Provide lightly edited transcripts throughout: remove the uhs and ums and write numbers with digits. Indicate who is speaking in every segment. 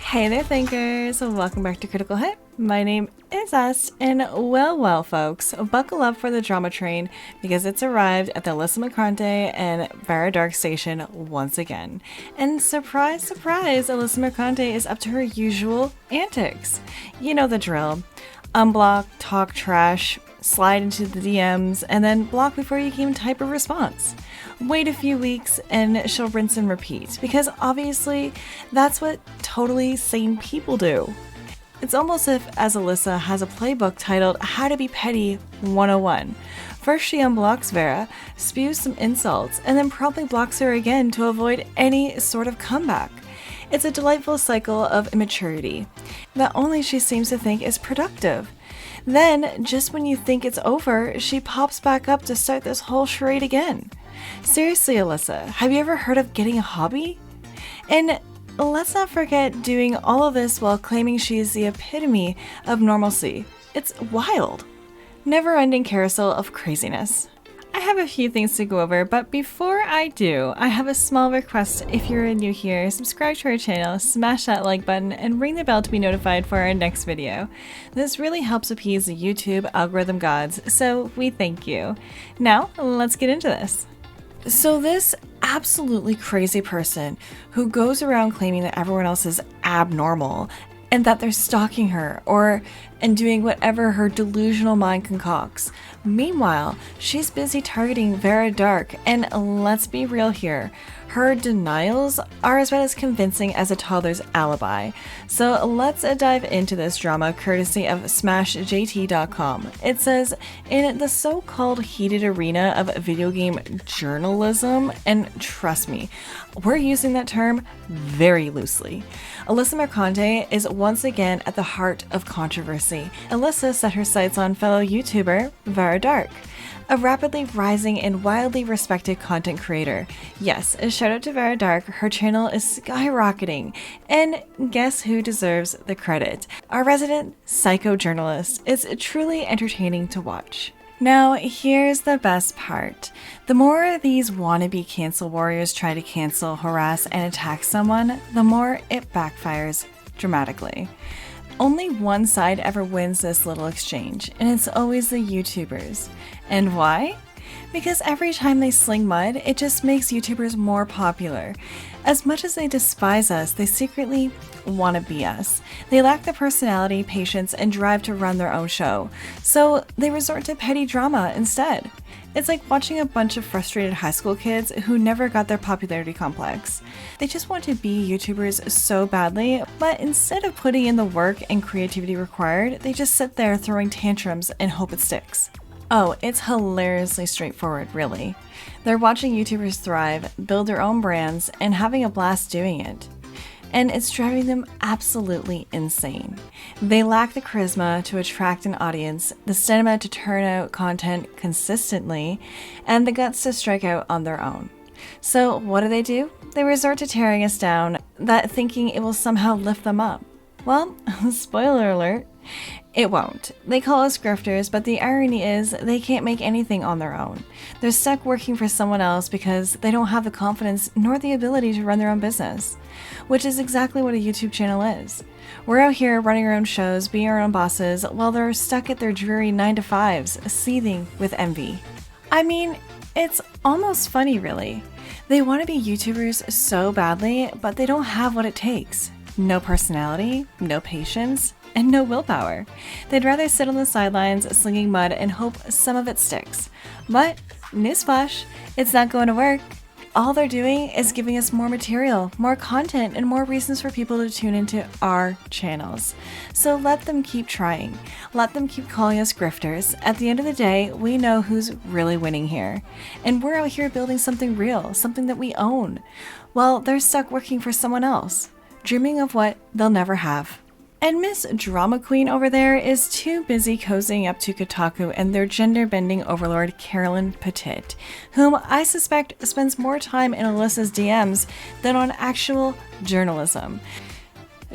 Speaker 1: Hey there, thinkers! Welcome back to Critical Hit. My name is Est, and well, folks, buckle up for the drama train because it's arrived at the Alyssa Mercante and Vara Dark station once again. And surprise, surprise, Alyssa Mercante is up to her usual antics. You know the drill. Unblock, talk trash, slide into the DMs, and then block before you can even type a response. Wait a few weeks and she'll rinse and repeat, because obviously that's what totally sane people do. It's almost as Alyssa has a playbook titled How to Be Petty 101. First she unblocks Vara, spews some insults, and then promptly blocks her again to avoid any sort of comeback. It's a delightful cycle of immaturity that only she seems to think is productive. Then, just when you think it's over, she pops back up to start this whole charade again. Seriously, Alyssa, have you ever heard of getting a hobby? And let's not forget doing all of this while claiming she is the epitome of normalcy. It's wild. Never-ending carousel of craziness. I have a few things to go over, but before I do, I have a small request. If you're new here, subscribe to our channel, smash that like button, and ring the bell to be notified for our next video. This really helps appease the YouTube algorithm gods, so we thank you. Now, let's get into this. So this absolutely crazy person who goes around claiming that everyone else is abnormal and that they're stalking her and doing whatever her delusional mind concocts. Meanwhile, she's busy targeting Vara Dark, and let's be real here, her denials are as bad as convincing as a toddler's alibi. So let's dive into this drama courtesy of smashjt.com. It says, in the so-called heated arena of video game journalism, and trust me, we're using that term very loosely, Alyssa Mercante is once again at the heart of controversy. Alyssa set her sights on fellow YouTuber Vara Dark, a rapidly rising and wildly respected content creator. Yes, a shout out to Vara Dark, her channel is skyrocketing, and guess who deserves the credit? Our resident psychojournalist. It's truly entertaining to watch. Now, here's the best part. The more these wannabe cancel warriors try to cancel, harass, and attack someone, the more it backfires dramatically. Only one side ever wins this little exchange, and it's always the YouTubers. And why? Because every time they sling mud, it just makes YouTubers more popular. As much as they despise us, they secretly want to be us. They lack the personality, patience, and drive to run their own show, so they resort to petty drama instead. It's like watching a bunch of frustrated high school kids who never got their popularity complex. They just want to be YouTubers so badly, but instead of putting in the work and creativity required, they just sit there throwing tantrums and hope it sticks. Oh, it's hilariously straightforward, really. They're watching YouTubers thrive, build their own brands, and having a blast doing it. And it's driving them absolutely insane. They lack the charisma to attract an audience, the stamina to turn out content consistently, and the guts to strike out on their own. So what do? They resort to tearing us down, that thinking it will somehow lift them up. Well, spoiler alert, it won't. They call us grifters, but the irony is they can't make anything on their own. They're stuck working for someone else because they don't have the confidence nor the ability to run their own business, which is exactly what a YouTube channel is. We're out here running our own shows, being our own bosses, while they're stuck at their dreary 9-to-5s, seething with envy. I mean, it's almost funny, really. They want to be YouTubers so badly, but they don't have what it takes. No personality, no patience, and no willpower. They'd rather sit on the sidelines slinging mud and hope some of it sticks. But, newsflash, it's not going to work. All they're doing is giving us more material, more content, and more reasons for people to tune into our channels. So let them keep trying. Let them keep calling us grifters. At the end of the day, we know who's really winning here. And we're out here building something real, something that we own. Well, they're stuck working for someone else, dreaming of what they'll never have. And Miss Drama Queen over there is too busy cozying up to Kotaku and their gender-bending overlord Carolyn Petit, whom I suspect spends more time in Alyssa's DMs than on actual journalism.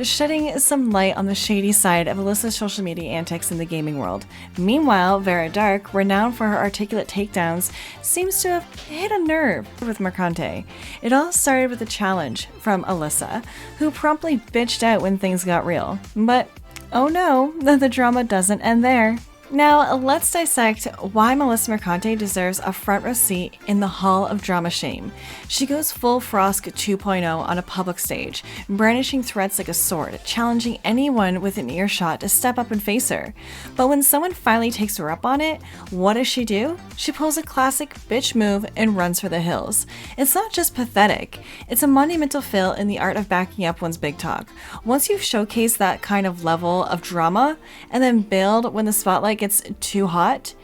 Speaker 1: shedding some light on the shady side of Alyssa's social media antics in the gaming world. Meanwhile, Vara Dark, renowned for her articulate takedowns, seems to have hit a nerve with Mercante. It all started with a challenge from Alyssa, who promptly bitched out when things got real. But oh no, the drama doesn't end there. Now, let's dissect why Melissa Mercante deserves a front row seat in the Hall of Drama Shame. She goes full Frosk 2.0 on a public stage, brandishing threats like a sword, challenging anyone with an earshot to step up and face her. But when someone finally takes her up on it, what does she do? She pulls a classic bitch move and runs for the hills. It's not just pathetic, it's a monumental fail in the art of backing up one's big talk. Once you've showcased that kind of level of drama, and then bailed when the spotlight gets too hot,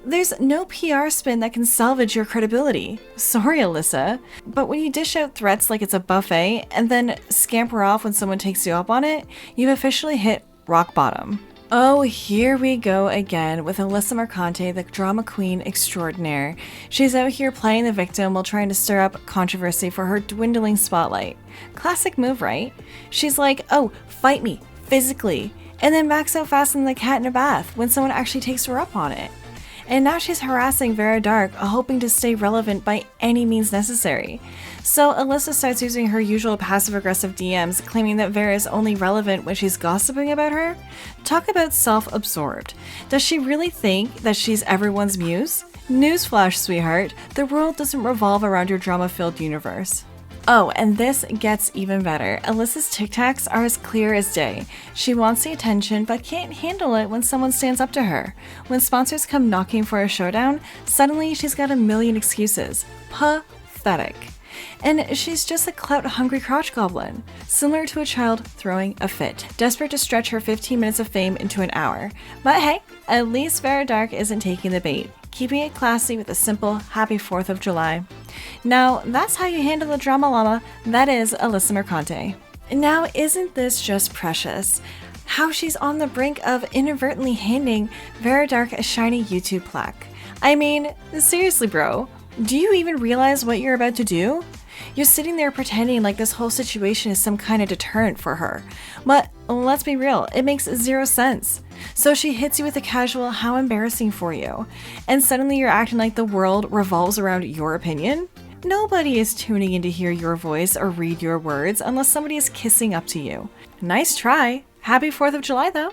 Speaker 1: there's no PR spin that can salvage your credibility. Sorry, Alyssa. But when you dish out threats like it's a buffet and then scamper off when someone takes you up on it, you've officially hit rock bottom. Oh, here we go again with Alyssa Marante, the drama queen extraordinaire. She's out here playing the victim while trying to stir up controversy for her dwindling spotlight. Classic move, right? She's like, oh, fight me, physically, and then backs out fast in the cat in a bath when someone actually takes her up on it. And now she's harassing Vara Dark, hoping to stay relevant by any means necessary. So Alyssa starts using her usual passive-aggressive DMs, claiming that Vara is only relevant when she's gossiping about her. Talk about self-absorbed. Does she really think that she's everyone's muse? Newsflash, sweetheart, the world doesn't revolve around your drama-filled universe. Oh, and this gets even better. Alyssa's tic tacs are as clear as day. She wants the attention but can't handle it when someone stands up to her. When sponsors come knocking for a showdown, suddenly she's got a million excuses. Pathetic. And she's just a clout-hungry crotch goblin, similar to a child throwing a fit, desperate to stretch her 15 minutes of fame into an hour. But hey, at least Vara Dark isn't taking the bait, keeping it classy with a simple Happy 4th of July. Now, that's how you handle a drama llama that is Alyssa Mercante. Now, isn't this just precious? How she's on the brink of inadvertently handing Vara Dark a shiny YouTube plaque. I mean, seriously, bro, do you even realize what you're about to do? You're sitting there pretending like this whole situation is some kind of deterrent for her. But let's be real, it makes zero sense. So she hits you with a casual, how embarrassing for you, and suddenly you're acting like the world revolves around your opinion? Nobody is tuning in to hear your voice or read your words unless somebody is kissing up to you. Nice try. Happy 4th of July though.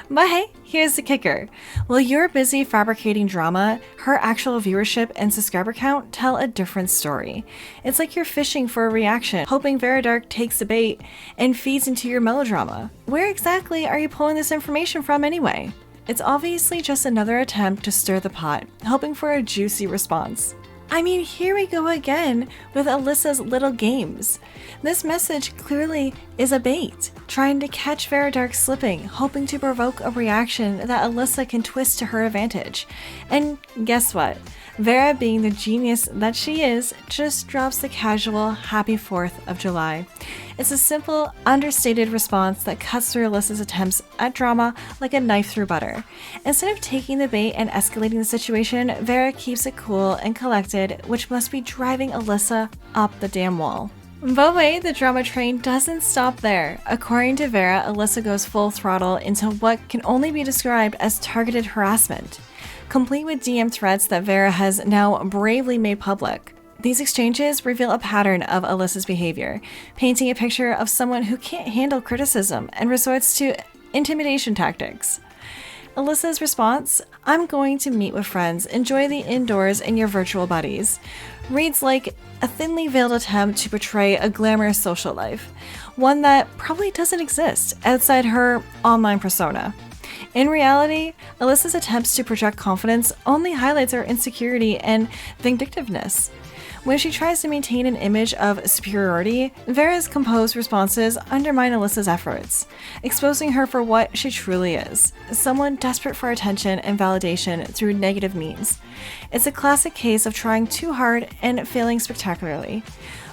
Speaker 1: But hey, here's the kicker. While you're busy fabricating drama, her actual viewership and subscriber count tell a different story. It's like you're fishing for a reaction, hoping Vara Dark takes the bait and feeds into your melodrama. Where exactly are you pulling this information from anyway? It's obviously just another attempt to stir the pot, hoping for a juicy response. I mean, here we go again with Alyssa's little games. This message clearly is a bait, trying to catch Vara Dark slipping, hoping to provoke a reaction that Alyssa can twist to her advantage. And guess what? Vara, being the genius that she is, just drops the casual Happy 4th of July. It's a simple, understated response that cuts through Alyssa's attempts at drama like a knife through butter. Instead of taking the bait and escalating the situation, Vara keeps it cool and collected, which must be driving Alyssa up the damn wall. But wait, the drama train doesn't stop there. According to Vara, Alyssa goes full throttle into what can only be described as targeted harassment, complete with DM threats that Vara has now bravely made public. These exchanges reveal a pattern of Alyssa's behavior, painting a picture of someone who can't handle criticism and resorts to intimidation tactics. Alyssa's response, "I'm going to meet with friends, enjoy the indoors and your virtual buddies," reads like a thinly veiled attempt to portray a glamorous social life, one that probably doesn't exist outside her online persona. In reality, Alyssa's attempts to project confidence only highlights her insecurity and vindictiveness. When she tries to maintain an image of superiority, Vara's composed responses undermine Alyssa's efforts, exposing her for what she truly is, someone desperate for attention and validation through negative means. It's a classic case of trying too hard and failing spectacularly.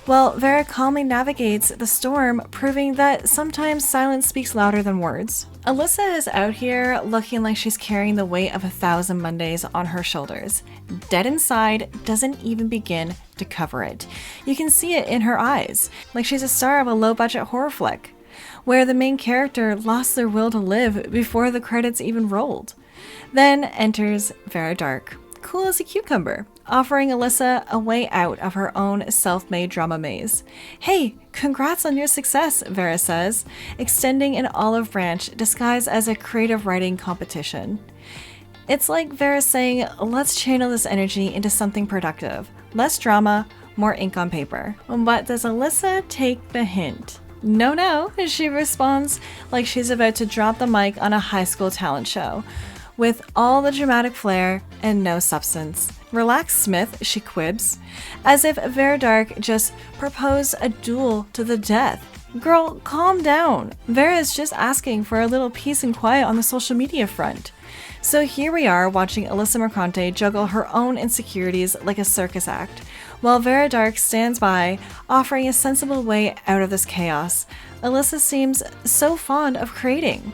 Speaker 1: Well, Vara calmly navigates the storm, proving that sometimes silence speaks louder than words. Alyssa is out here looking like she's carrying the weight of 1,000 Mondays on her shoulders. Dead inside doesn't even begin to cover it. You can see it in her eyes, like she's a star of a low-budget horror flick. where the main character lost their will to live before the credits even rolled. Then enters Vara Dark, cool as a cucumber, offering Alyssa a way out of her own self-made drama maze. "Hey, congrats on your success," Vara says, extending an olive branch disguised as a creative writing competition. It's like Vara saying, let's channel this energy into something productive. Less drama, more ink on paper. But does Alyssa take the hint? No, she responds like she's about to drop the mic on a high school talent show, with all the dramatic flair and no substance. "Relax, Smith," she quibs, as if Vara Dark just proposed a duel to the death. Girl, calm down. Vara is just asking for a little peace and quiet on the social media front. So here we are watching Alyssa Mercante juggle her own insecurities like a circus act, while Vara Dark stands by, offering a sensible way out of this chaos. Alyssa seems so fond of creating.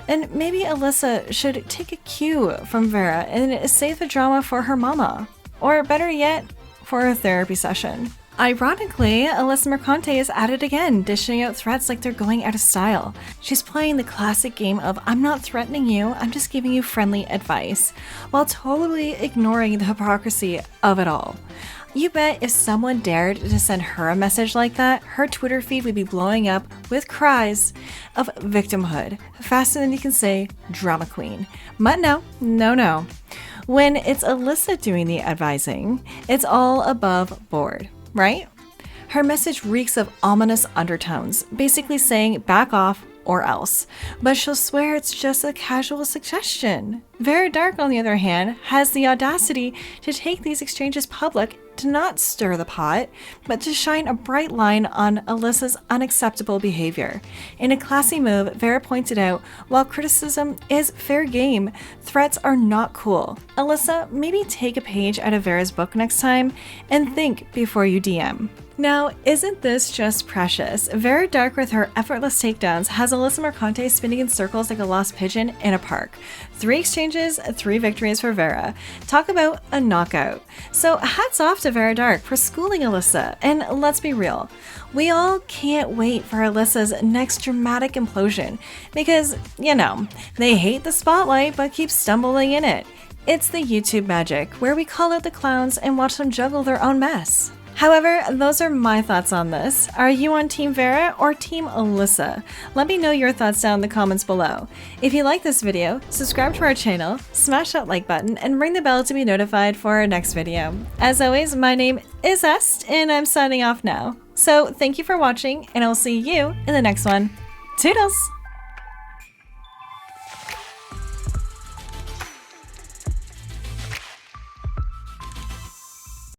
Speaker 1: And maybe Alyssa should take a cue from Vara and save the drama for her mama. Or better yet, for a therapy session. Ironically, Alyssa Mercante is at it again, dishing out threats like they're going out of style. She's playing the classic game of "I'm not threatening you, I'm just giving you friendly advice," while totally ignoring the hypocrisy of it all. You bet if someone dared to send her a message like that, her Twitter feed would be blowing up with cries of victimhood, faster than you can say drama queen. But no. When it's Alyssa doing the advising, it's all above board. Right? Her message reeks of ominous undertones, basically saying back off or else, but she'll swear it's just a casual suggestion. Vara Dark, on the other hand, has the audacity to take these exchanges public, to not stir the pot, but to shine a bright line on Alyssa's unacceptable behavior. In a classy move, Vara pointed out, while criticism is fair game, threats are not cool. Alyssa, maybe take a page out of Vara's book next time and think before you DM. Now, isn't this just precious? Vara Dark with her effortless takedowns has Alyssa Mercante spinning in circles like a lost pigeon in a park. 3 exchanges, 3 victories for Vara. Talk about a knockout. So hats off to Vara Dark for schooling Alyssa. And let's be real, we all can't wait for Alyssa's next dramatic implosion because, they hate the spotlight but keep stumbling in it. It's the YouTube magic, where we call out the clowns and watch them juggle their own mess. However, those are my thoughts on this. Are you on Team Vara or Team Alyssa? Let me know your thoughts down in the comments below. If you like this video, subscribe to our channel, smash that like button, and ring the bell to be notified for our next video. As always, my name is Est, and I'm signing off now. So thank you for watching, and I'll see you in the next one. Toodles!